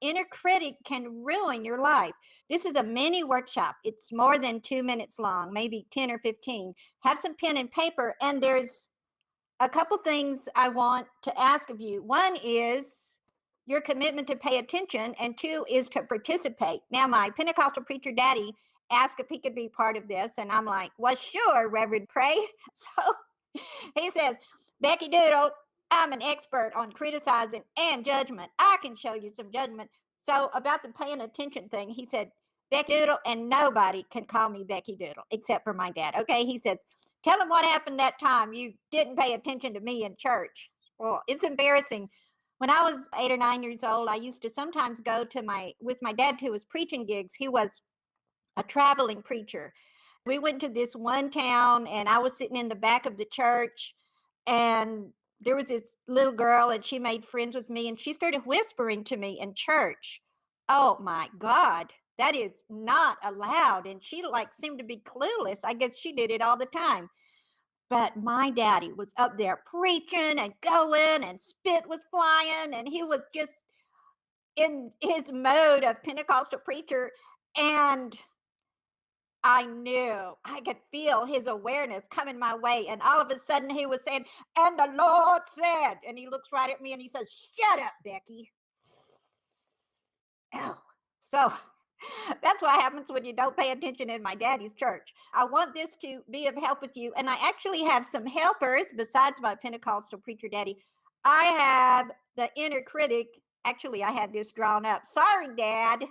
inner critic can ruin your life. This is a mini workshop. It's more than 2 minutes long, maybe 10 or 15. Have some pen and paper, and there's a couple things I want to ask of you. One is your commitment to pay attention, and two is to participate. Now, my Pentecostal preacher daddy asked if he could be part of this, and I'm like, well, sure, Reverend Pray. So he says, Becky Doodle, I'm an expert on criticizing and judgment. I can show you some judgment. So about the paying attention thing, he said, Becky Doodle, and nobody can call me Becky Doodle except for my dad. Okay, he says, tell him what happened that time you didn't pay attention to me in church. Well, it's embarrassing. When I was 8 or 9 years old, I used to sometimes go to with my dad to his preaching gigs. He was a traveling preacher. We went to this one town, and I was sitting in the back of the church, and there was this little girl, and she made friends with me, and she started whispering to me in church. Oh my God, that is not allowed. And she like seemed to be clueless. I guess she did it all the time. But my daddy was up there preaching and going, and spit was flying, and he was just in his mode of Pentecostal preacher. And I knew, I could feel his awareness coming my way. And all of a sudden he was saying, and the Lord said, and he looks right at me and he says, shut up, Becky. Oh, so that's what happens when you don't pay attention in my daddy's church. I want this to be of help with you. And I actually have some helpers besides my Pentecostal preacher daddy. I have the inner critic. Actually, I had this drawn up. Sorry, Dad.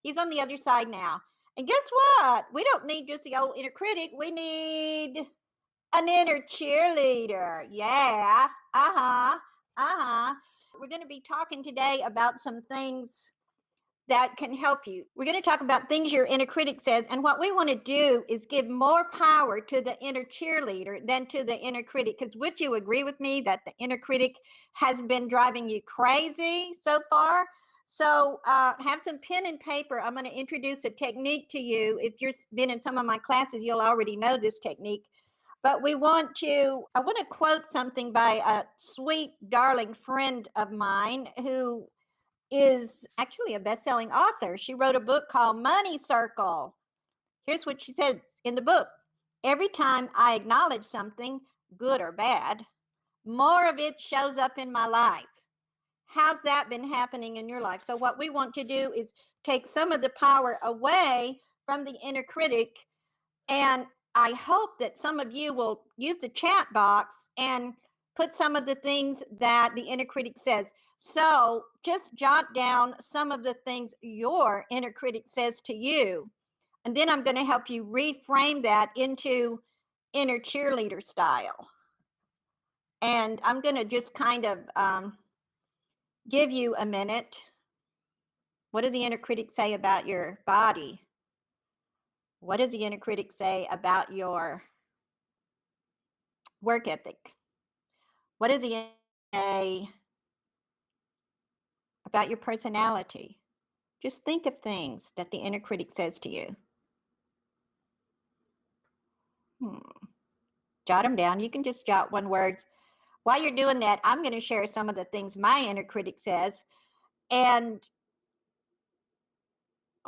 He's on the other side now. And guess what? We don't need just the old inner critic. We need an inner cheerleader. Yeah. Uh-huh. Uh-huh. We're going to be talking today about some things that can help you. We're going to talk about things your inner critic says. And what we want to do is give more power to the inner cheerleader than to the inner critic. Because would you agree with me that the inner critic has been driving you crazy so far? So have some pen and paper. I'm going to introduce a technique to you. If you've been in some of my classes, you'll already know this technique. But I want to quote something by a sweet, darling friend of mine who is actually a best-selling author. She wrote a book called Money Circle. Here's what she said in the book. Every time I acknowledge something, good or bad, more of it shows up in my life. How's that been happening in your life? So what we want to do is take some of the power away from the inner critic. And I hope that some of you will use the chat box and put some of the things that the inner critic says. So just jot down some of the things your inner critic says to you. And then I'm going to help you reframe that into inner cheerleader style. And I'm going to just kind of give you a minute. What does the inner critic say about your body? What does the inner critic say about your work ethic? What does he say about your personality? Just think of things that the inner critic says to you. Jot them down. You can just jot one word. While you're doing that, I'm going to share some of the things my inner critic says. And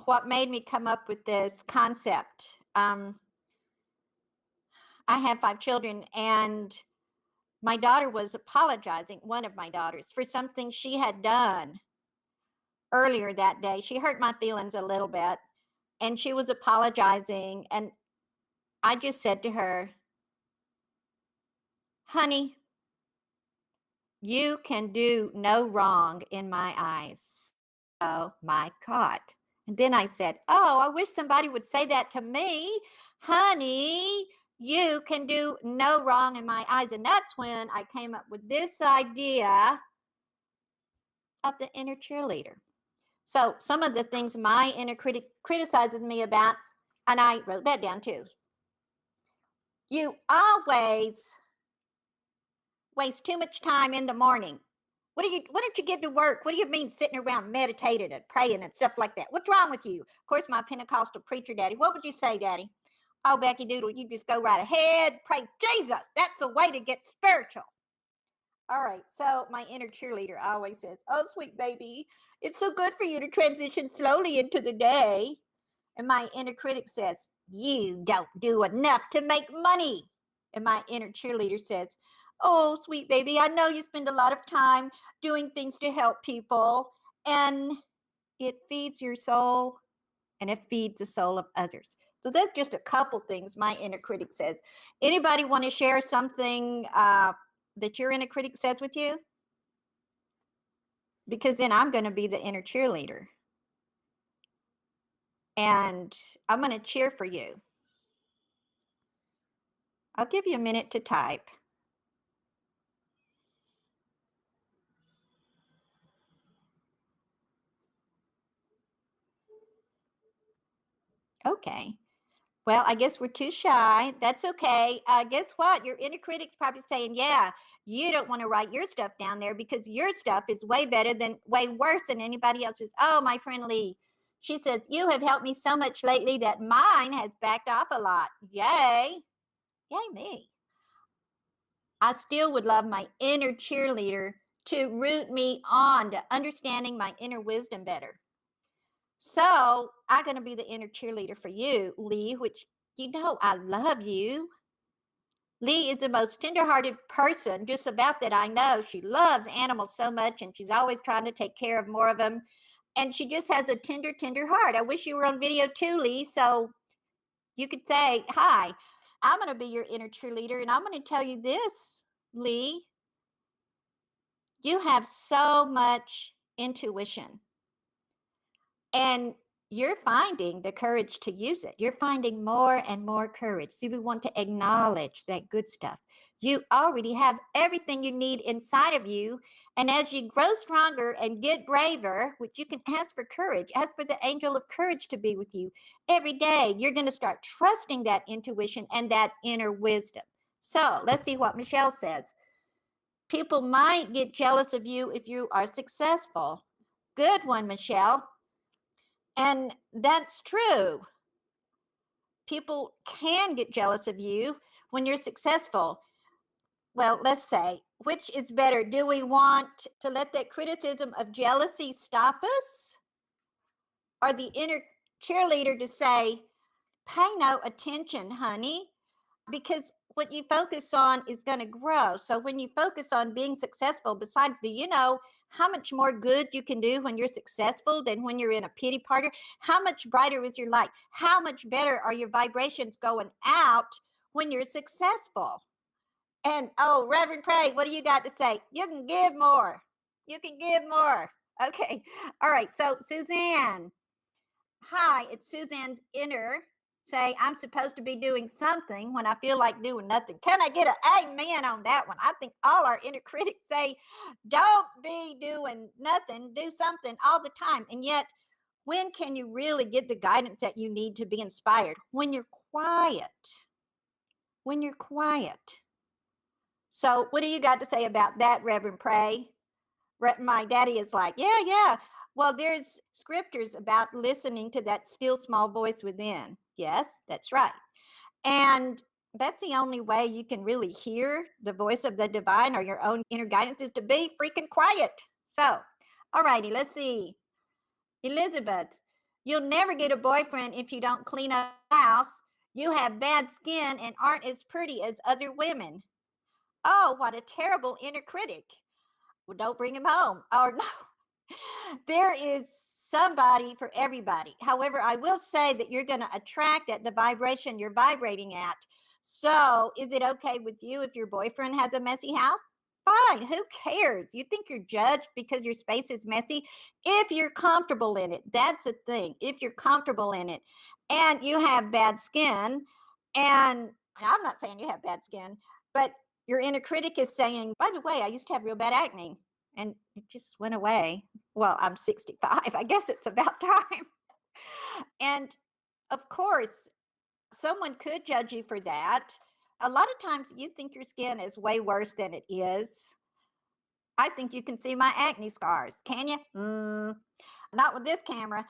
what made me come up with this concept. I have 5 children, and my daughter was apologizing, one of my daughters, for something she had done earlier that day. She hurt my feelings a little bit, and she was apologizing. And I just said to her, honey, you can do no wrong in my eyes. Oh my God. And then I said, oh, I wish somebody would say that to me. Honey, you can do no wrong in my eyes. And that's when I came up with this idea of the inner cheerleader. So some of the things my inner critic criticizes me about, and I wrote that down too. You always waste too much time in the morning. Why don't you get to work? What do you mean sitting around meditating and praying and stuff like that? What's wrong with you? Of course, my Pentecostal preacher daddy. What would you say, Daddy? Oh, Becky Doodle, you just go right ahead. Praise Jesus. That's a way to get spiritual. All right. So my inner cheerleader always says, "Oh, sweet baby, it's so good for you to transition slowly into the day." And my inner critic says, "You don't do enough to make money." And my inner cheerleader says, "Oh, sweet baby, I know you spend a lot of time doing things to help people, and it feeds your soul and it feeds the soul of others." So that's just a couple things my inner critic says. Anybody want to share something that your inner critic says with you? Because then I'm going to be the inner cheerleader and I'm going to cheer for you. I'll give you a minute to type. Okay. Well, I guess we're too shy. That's okay. Guess what? Your inner critic's probably saying, "Yeah, you don't want to write your stuff down there because your stuff is way worse than anybody else's." Oh, my friend Lee, she says, "You have helped me so much lately that mine has backed off a lot." Yay. Yay, me. I still would love my inner cheerleader to root me on to understanding my inner wisdom better. So I'm going to be the inner cheerleader for you, Lee, which you know I love you. Lee is the most tenderhearted person just about that I know. She loves animals so much and she's always trying to take care of more of them. And she just has a tender, tender heart. I wish you were on video too, Lee, so you could say, "Hi, I'm going to be your inner cheerleader and I'm going to tell you this, Lee. You have so much intuition. And you're finding the courage to use it. You're finding more and more courage. So we want to acknowledge that good stuff. You already have everything you need inside of you. And as you grow stronger and get braver, which you can ask for courage, ask for the angel of courage to be with you every day, you're going to start trusting that intuition and that inner wisdom. So let's see what Michelle says. People might get jealous of you if you are successful. Good one, Michelle. And that's true. People can get jealous of you when you're successful. Well, let's say, which is better? Do we want to let that criticism of jealousy stop us? Or the inner cheerleader to say, "Pay no attention, honey," because what you focus on is going to grow. So when you focus on being successful, besides, do you know how much more good you can do when you're successful than when you're in a pity party? How much brighter is your light? How much better are your vibrations going out when you're successful? And oh, Reverend Pray, what do you got to say? You can give more. You can give more. Okay. All right. So Suzanne. Hi, it's Suzanne's inner. Say, "I'm supposed to be doing something when I feel like doing nothing." Can I get an amen on that one? I think all our inner critics say, "Don't be doing nothing, do something all the time." And yet, when can you really get the guidance that you need to be inspired? When you're quiet. When you're quiet. So, what do you got to say about that, Reverend Pray? My daddy is like, "Yeah, yeah. Well, there's scriptures about listening to that still small voice within." Yes, that's right. And that's the only way you can really hear the voice of the divine or your own inner guidance is to be freaking quiet. So, all righty, let's see. Elizabeth, you'll never get a boyfriend if you don't clean up the house. You have bad skin and aren't as pretty as other women. Oh, what a terrible inner critic. Well, don't bring him home. Or no, there is somebody for everybody. However, I will say that you're going to attract at the vibration you're vibrating at. So, is it okay with you if your boyfriend has a messy house? Fine. Who cares? You think you're judged because your space is messy? If you're comfortable in it, that's a thing. If you're comfortable in it and you have bad skin, and I'm not saying you have bad skin, but your inner critic is saying, "By the way, I used to have real bad acne and it just went away." Well, I'm 65. I guess it's about time. And of course, someone could judge you for that. A lot of times you think your skin is way worse than it is. I think you can see my acne scars. Can you? Not with this camera.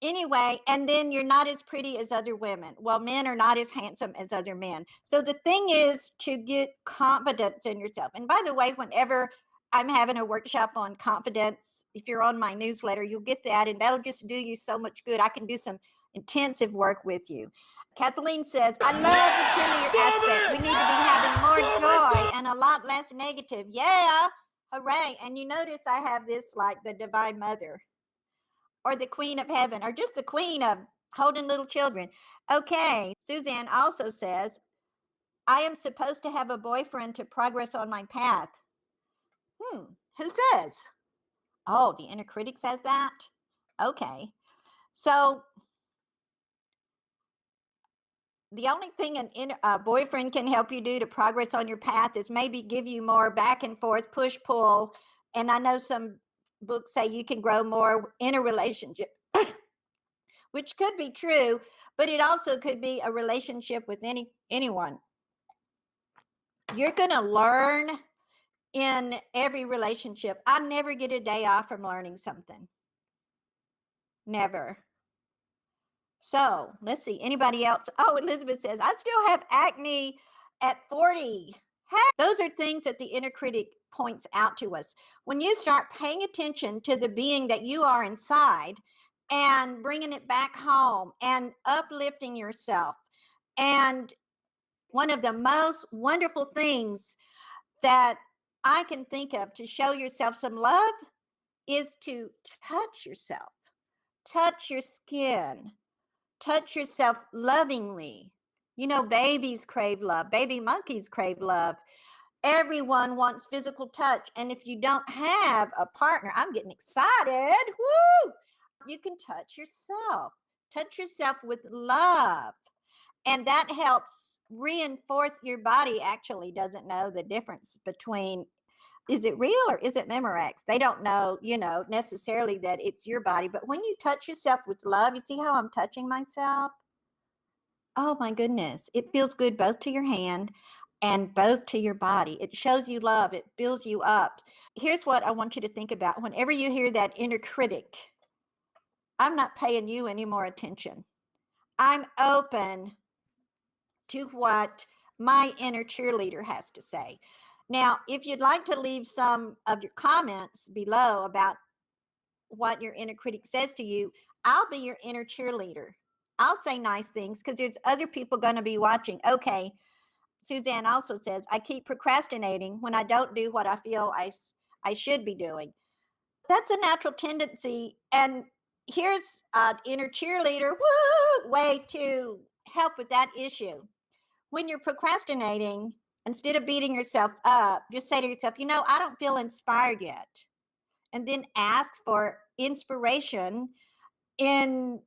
Anyway, and then you're not as pretty as other women. Well, men are not as handsome as other men. So the thing is to get confidence in yourself. And by the way, whenever I'm having a workshop on confidence, if you're on my newsletter, you'll get that, and that'll just do you so much good. I can do some intensive work with you. Kathleen says, I love the cheerleader aspect. We need to be having more joy and a lot less negative. Yeah, hooray. And you notice I have this like the Divine Mother or the Queen of Heaven or just the Queen of holding little children. Okay, Suzanne also says, I am supposed to have a boyfriend to progress on my path. Who says? Oh, the inner critic says that? Okay. So the only thing a boyfriend can help you do to progress on your path is maybe give you more back and forth, push, pull. And I know some books say you can grow more in a relationship, which could be true, but it also could be a relationship with anyone. You're going to learn in every relationship. I never get a day off from learning something. Never. So let's see. Anybody else? Oh, Elizabeth says, I still have acne at 40. Hey, those are things that the inner critic points out to us. When you start paying attention to the being that you are inside and bringing it back home and uplifting yourself. And one of the most wonderful things that I can think of to show yourself some love is to touch yourself, touch your skin, touch yourself lovingly. You know, babies crave love, baby monkeys crave love. Everyone wants physical touch. And if you don't have a partner, I'm getting excited. Woo! You can touch yourself with love. And that helps reinforce your body actually doesn't know the difference between is it real or is it Memorex? They don't know, necessarily that it's your body. But when you touch yourself with love, you see how I'm touching myself? Oh my goodness. It feels good both to your hand and both to your body. It shows you love. It builds you up. Here's what I want you to think about. Whenever you hear that inner critic, I'm not paying you any more attention. I'm open to what my inner cheerleader has to say. Now, if you'd like to leave some of your comments below about what your inner critic says to you, I'll be your inner cheerleader. I'll say nice things because there's other people going to be watching. Okay. Suzanne also says, I keep procrastinating when I don't do what I feel I should be doing. That's a natural tendency. And here's an inner cheerleader way to help with that issue. When you're procrastinating, instead of beating yourself up, just say to yourself, I don't feel inspired yet. And then ask for inspiration in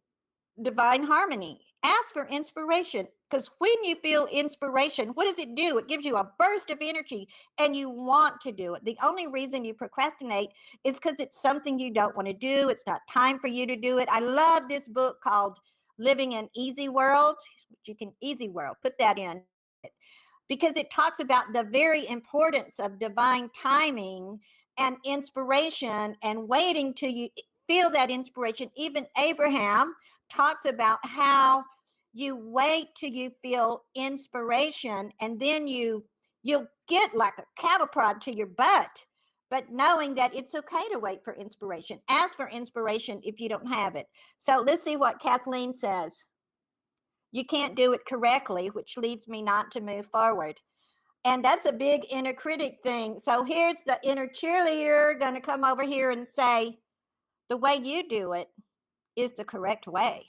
divine harmony. Ask for inspiration because when you feel inspiration, what does it do? It gives you a burst of energy and you want to do it. The only reason you procrastinate is because it's something you don't want to do. It's not time for you to do it. I love this book called Living an Easy World. Easy World, put that in because it talks about the very importance of divine timing and inspiration and waiting till you feel that inspiration. Even Abraham talks about how you wait till you feel inspiration and then you'll get like a cattle prod to your butt, but knowing that it's okay to wait for inspiration. Ask for inspiration if you don't have it. So let's see what Kathleen says. You can't do it correctly, which leads me not to move forward. And that's a big inner critic thing. So here's the inner cheerleader going to come over here and say, the way you do it is the correct way.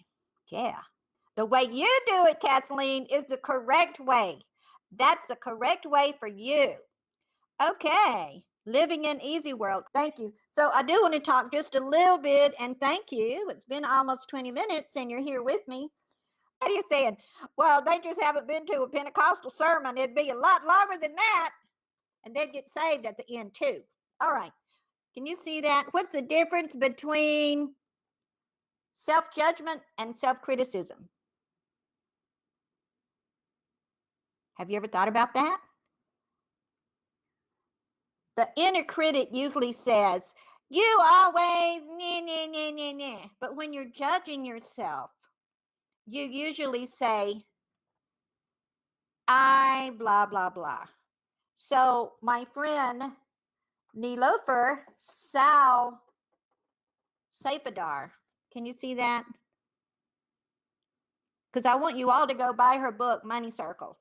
Yeah. The way you do it, Kathleen, is the correct way. That's the correct way for you. Okay. Living in Easy World. Thank you. So I do want to talk just a little bit and thank you. It's been almost 20 minutes and you're here with me. What are you saying? Well, they just haven't been to a Pentecostal sermon. It'd be a lot longer than that. And they'd get saved at the end too. All right. Can you see that? What's the difference between self-judgment and self-criticism? Have you ever thought about that? The inner critic usually says, you always, nah, nah, nah, nah, nah. But when you're judging yourself, you usually say, I blah, blah, blah. So my friend Nilofer Sal Safadar, can you see that? Because I want you all to go buy her book, Money Circle.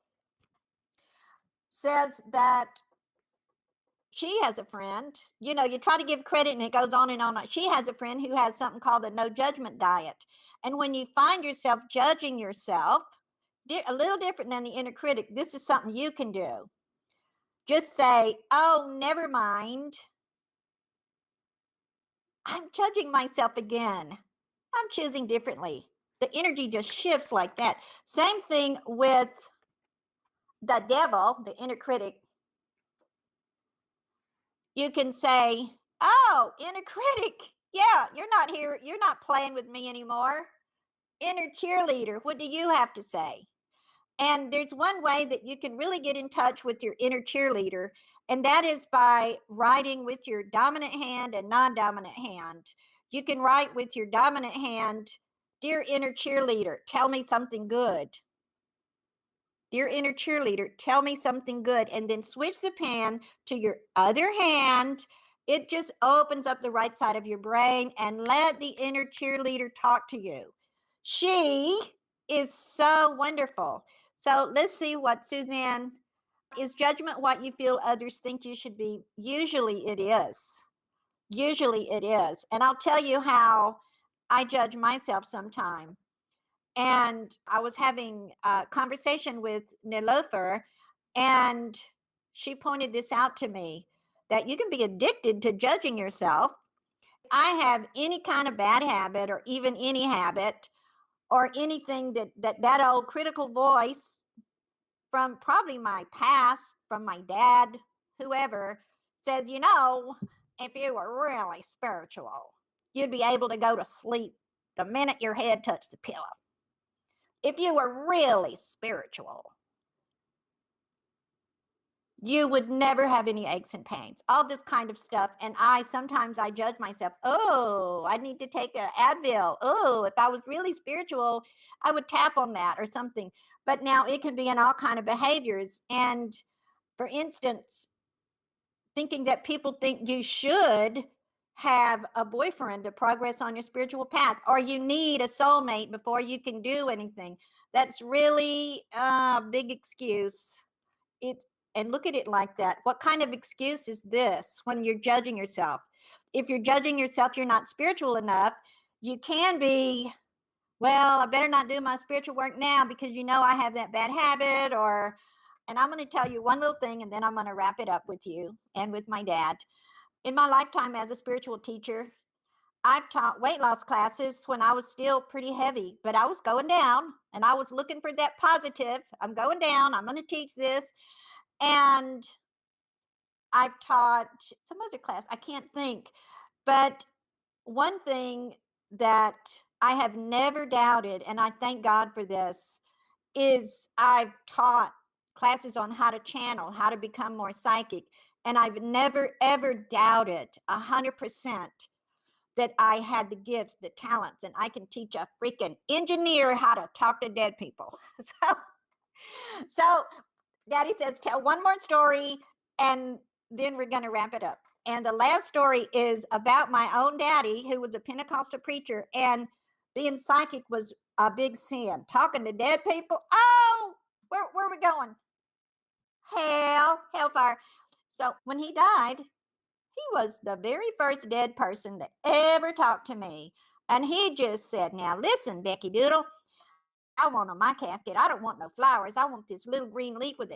Says that she has a friend, you try to give credit and it goes on and on. She has a friend who has something called the no judgment diet. And when you find yourself judging yourself, a little different than the inner critic, this is something you can do. Just say, oh, never mind. I'm judging myself again. I'm choosing differently. The energy just shifts like that. Same thing with the devil, the inner critic. You can say, oh, inner critic, yeah, you're not here. You're not playing with me anymore. Inner cheerleader, what do you have to say? And there's one way that you can really get in touch with your inner cheerleader, and that is by writing with your dominant hand and non-dominant hand. You can write with your dominant hand, dear inner cheerleader, tell me something good. Dear inner cheerleader, tell me something good. And then switch the pen to your other hand. It just opens up the right side of your brain, and let the inner cheerleader talk to you. She is so wonderful. So let's see what Suzanne, is judgment what you feel others think you should be? Usually it is. Usually it is. And I'll tell you how I judge myself sometime. And I was having a conversation with Nilofer, and she pointed this out to me, that you can be addicted to judging yourself. I have any kind of bad habit, or even any habit, or anything that old critical voice from probably my past, from my dad, whoever, says, if you were really spiritual, you'd be able to go to sleep the minute your head touched the pillow. If you were really spiritual, you would never have any aches and pains, all this kind of stuff. And sometimes I judge myself. Oh, I need to take an Advil. Oh, if I was really spiritual, I would tap on that or something. But now it can be in all kind of behaviors. And for instance, thinking that people think you should have a boyfriend to progress on your spiritual path, or you need a soulmate before you can do anything. That's really a big excuse. And look at it like that. What kind of excuse is this when you're judging yourself? If you're judging yourself, you're not spiritual enough. You can be, well, I better not do my spiritual work now because I have that bad habit. And I'm going to tell you one little thing, and then I'm going to wrap it up with you and with my dad. In my lifetime as a spiritual teacher, I've taught weight loss classes when I was still pretty heavy, but I was going down, and I was looking for that positive. I'm going down. I'm going to teach this. And I've taught some other class, I can't think. But one thing that I have never doubted, and I thank God for this, is I've taught classes on how to channel, how to become more psychic. And I've never, ever doubted 100% that I had the gifts, the talents, and I can teach a freaking engineer how to talk to dead people. So Daddy says, tell one more story, and then we're going to wrap it up. And the last story is about my own daddy, who was a Pentecostal preacher, and being psychic was a big sin. Talking to dead people, oh, where are we going? Hellfire. So when he died, he was the very first dead person that ever talked to me. And he just said, now listen, Becky Doodle, I want on my casket, I don't want no flowers. I want this little green leaf with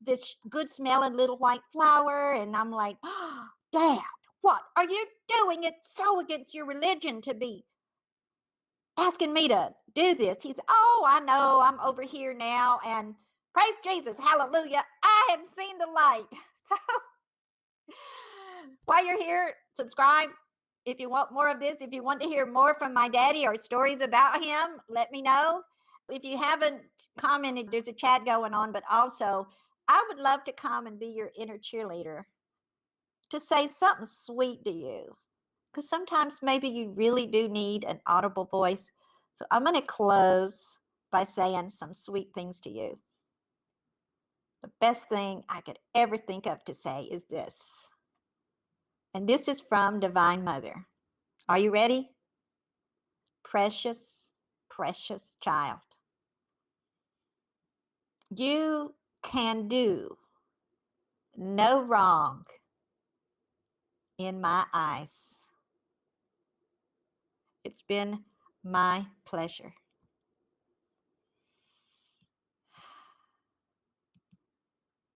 this good smelling little white flower. And I'm like, oh, Dad, what are you doing? It's so against your religion to be asking me to do this. He said, oh, I know, I'm over here now. And praise Jesus, hallelujah, I have seen the light. So while you're here, subscribe. If you want more of this, if you want to hear more from my daddy or stories about him, let me know. If you haven't commented, there's a chat going on, but also I would love to come and be your inner cheerleader, to say something sweet to you. because sometimes maybe you really do need an audible voice. So I'm going to close by saying some sweet things to you. The best thing I could ever think of to say is this. And this is from Divine Mother. Are you ready? Precious, precious child. You can do no wrong in my eyes. It's been my pleasure.